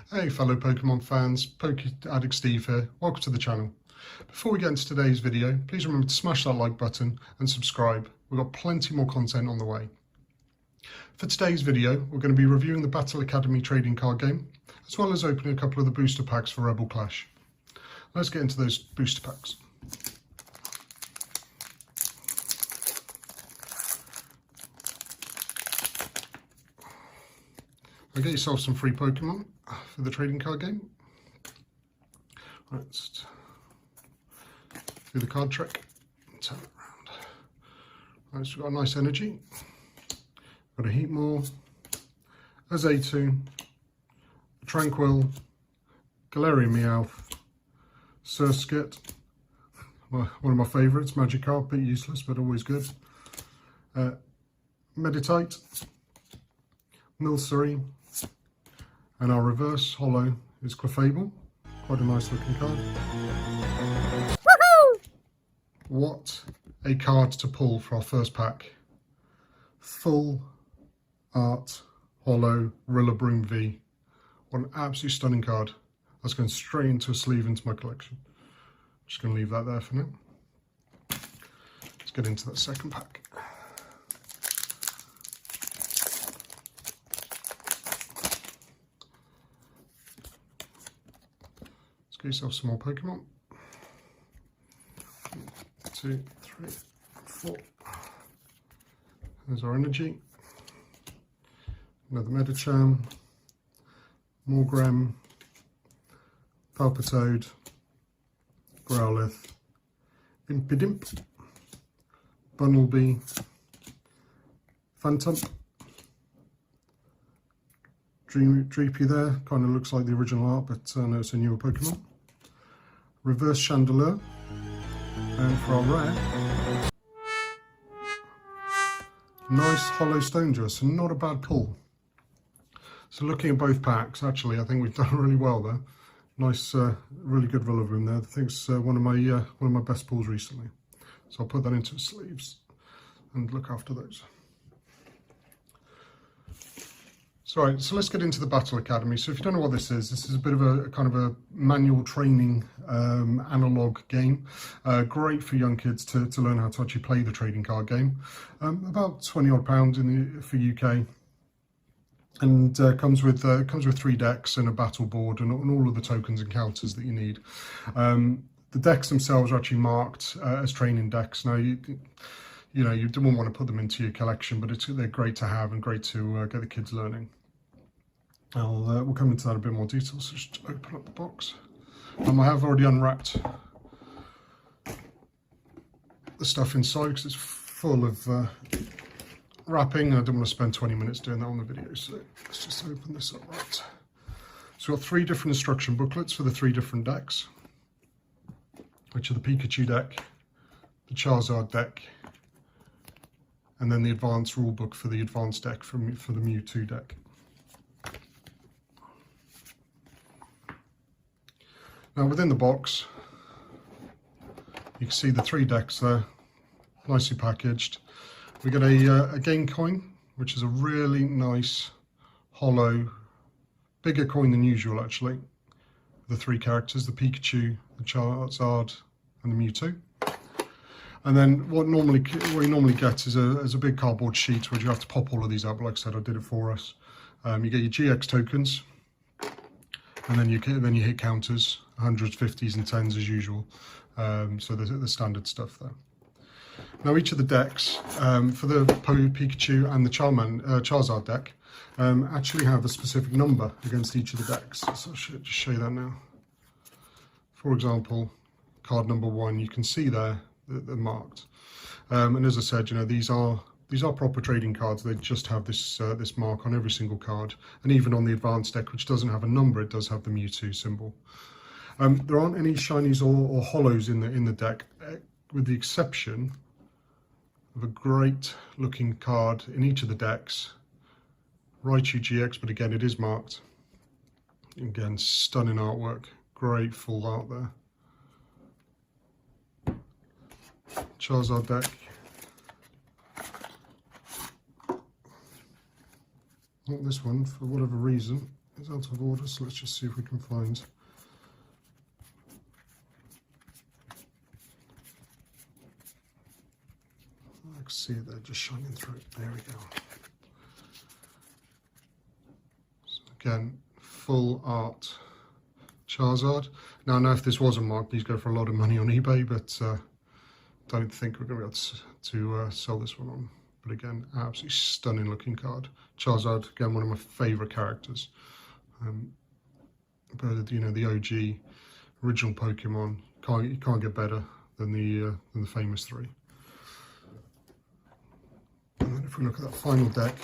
Hey fellow Pokemon fans, Poke Addict Steve here, welcome to the channel. Before we get into today's video, please remember to smash that like button and subscribe. We've got plenty more content on the way. For today's video, we're going to be reviewing the Battle Academy trading card game, as well as opening a couple of the booster packs for Rebel Clash. Let's get into those booster packs. Get yourself some free Pokemon for the trading card game. Right, let's do the card trick and turn it around. Right, so we've got a nice energy. Got a Heatmore, a Zaytu, a Tranquil, Galarian Meowth, Surskit, one of my favourites, Magikarp, bit useless but always good. Meditite, Milcery, and our reverse holo is Clefable. Quite a nice looking card. Woohoo! What a card to pull for our first pack. Full art holo Rillaboom V. What an absolutely stunning card. That's going straight into a sleeve into my collection. Just going to leave that there for now. Let's get into that second pack. Get yourself some more Pokemon. 1, 2, 3, 4. There's our energy. Another Medicham, Morgrem, Palpitoad, Growlithe, Impidimp, Bunnelby, Phantump, Dreepy there, kind of looks like the original art, but no, it's a newer Pokemon. Reverse Chandelure, and for our rare, nice Hollow Stonjourner, so not a bad pull. So looking at both packs, actually, I think we've done really well there. Nice, really good Rillaboom there. I think it's one of my best pulls recently. So I'll put that into sleeves and look after those. So, right, so let's get into the Battle Academy. So if you don't know what this is a bit of a kind of a manual training analog game. Great for young kids to learn how to actually play the trading card game. About £20 odd for UK, and comes with 3 decks and a battle board and all of the tokens and counters that you need. The decks themselves are actually marked as training decks. Now you know you don't want to put them into your collection, but they're great to have and great to get the kids learning. We'll come into that in a bit more detail, so just open up the box. I have already unwrapped the stuff inside because it's full of wrapping. I don't want to spend 20 minutes doing that on the video, so let's just open this up. Right. So we've got 3 different instruction booklets for the 3 different decks, which are the Pikachu deck, the Charizard deck, and then the advanced rulebook for the advanced deck for the Mewtwo deck. Now within the box, you can see the 3 decks there, nicely packaged. We get a game coin, which is a really nice, hollow, bigger coin than usual actually. The 3 characters, the Pikachu, the Charizard, and the Mewtwo. And then what you normally get is a big cardboard sheet where you have to pop all of these out, but like I said, I did it for us. You get your GX tokens, and then you hit counters, 100s, 50s and 10s as usual. So the standard stuff there. Now each of the decks, for the Pikachu and the Charizard deck, actually have a specific number against each of the decks. So I should just show you that now. For example, card number 1, you can see there that they're marked. And as I said, you know, these are proper trading cards. They just have this mark on every single card, and even on the advanced deck, which doesn't have a number, it does have the Mewtwo symbol. There aren't any shinies or hollows in the deck, with the exception of a great looking card in each of the decks, Raichu GX, but again it is marked. Again, stunning artwork, great full art there. Charizard deck. Not this one, for whatever reason, is out of order, so let's just see if we can find. I can see it there, just shining through. There we go. So again, full art Charizard. Now I know if this wasn't marked, these go for a lot of money on eBay, but don't think we're going to be able to sell this one on. But again, absolutely stunning looking card. Charizard, again, one of my favourite characters. But you know, the OG original Pokemon, you can't get better than the famous three. And then if we look at that final deck,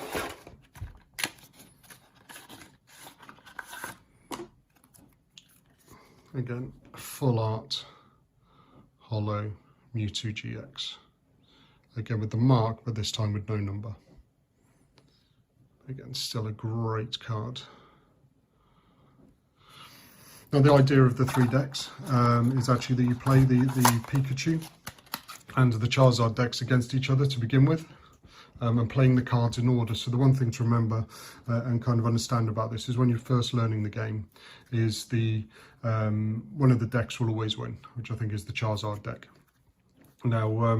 again, full art holo Mewtwo GX. Again with the mark, but this time with no number. Again, still a great card. Now the idea of the three decks is actually that you play the Pikachu and the Charizard decks against each other to begin with, and playing the cards in order. So the one thing to remember and kind of understand about this is when you're first learning the game is one of the decks will always win, which I think is the Charizard deck. Now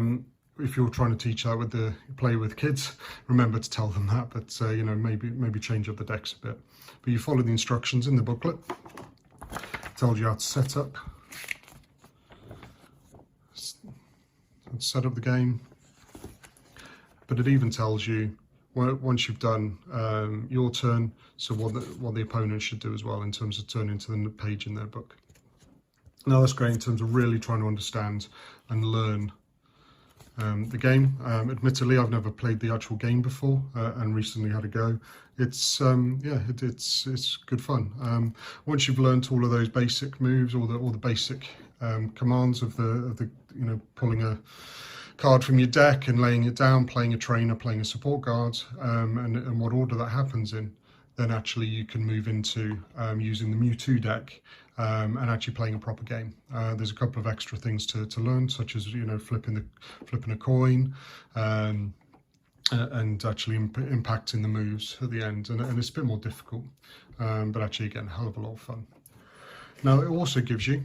if you're trying to teach that play with kids, remember to tell them that, but you know, maybe change up the decks a bit. But you follow the instructions in the booklet. It tells you how to set up the game, but it even tells you once you've done your turn, so what the opponent should do as well in terms of turning to the page in their book. Now that's great in terms of really trying to understand and learn the game. Admittedly, I've never played the actual game before, and recently had a go. It's yeah, it's good fun. Once you've learned all of those basic moves, all the basic commands of the you know, pulling a card from your deck and laying it down, playing a trainer, playing a support guard, and what order that happens in, then actually you can move into using the Mewtwo deck and actually playing a proper game. There's a couple of extra things to learn, such as, you know, flipping a coin, and actually impacting the moves at the end, and it's a bit more difficult, but actually again, a hell of a lot of fun. Now it also gives you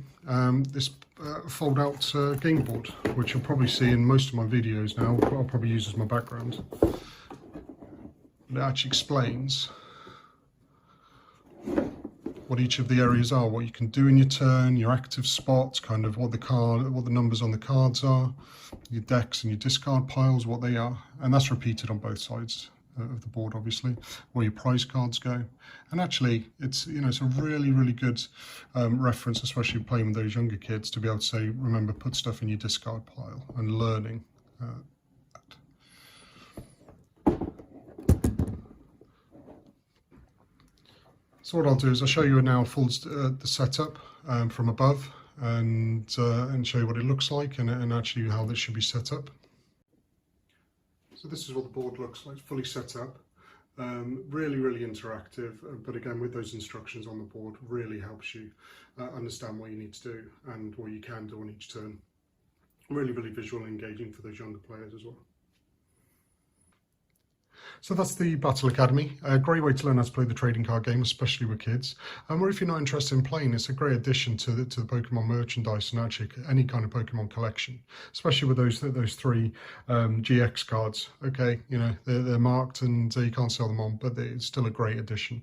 this fold out game board, which you'll probably see in most of my videos now. I'll probably use as my background. It actually explains what each of the areas are, what you can do in your turn, your active spots, kind of what the numbers on the cards are, your decks and your discard piles, what they are, and that's repeated on both sides of the board, obviously, where your prize cards go. And actually, it's, you know, it's a really good reference, especially playing with those younger kids, to be able to say, remember, put stuff in your discard pile, and learning that. So what I'll do is I'll show you now full the setup from above, and show you what it looks like, and actually how this should be set up. So this is what the board looks like, fully set up. Really interactive, but again, with those instructions on the board, really helps you understand what you need to do and what you can do on each turn. Really visual and engaging for those younger players as well. So that's the Battle Academy, a great way to learn how to play the trading card game, especially with kids. Or if you're not interested in playing, it's a great addition to the Pokemon merchandise and actually any kind of Pokemon collection, especially with those three GX cards. Okay, you know, they're marked and you can't sell them on, but it's still a great addition.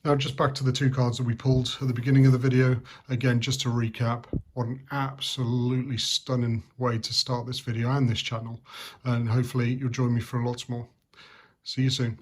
Now, just back to the two cards that we pulled at the beginning of the video. Again, just to recap, what an absolutely stunning way to start this video and this channel. And hopefully you'll join me for lots more. See you soon.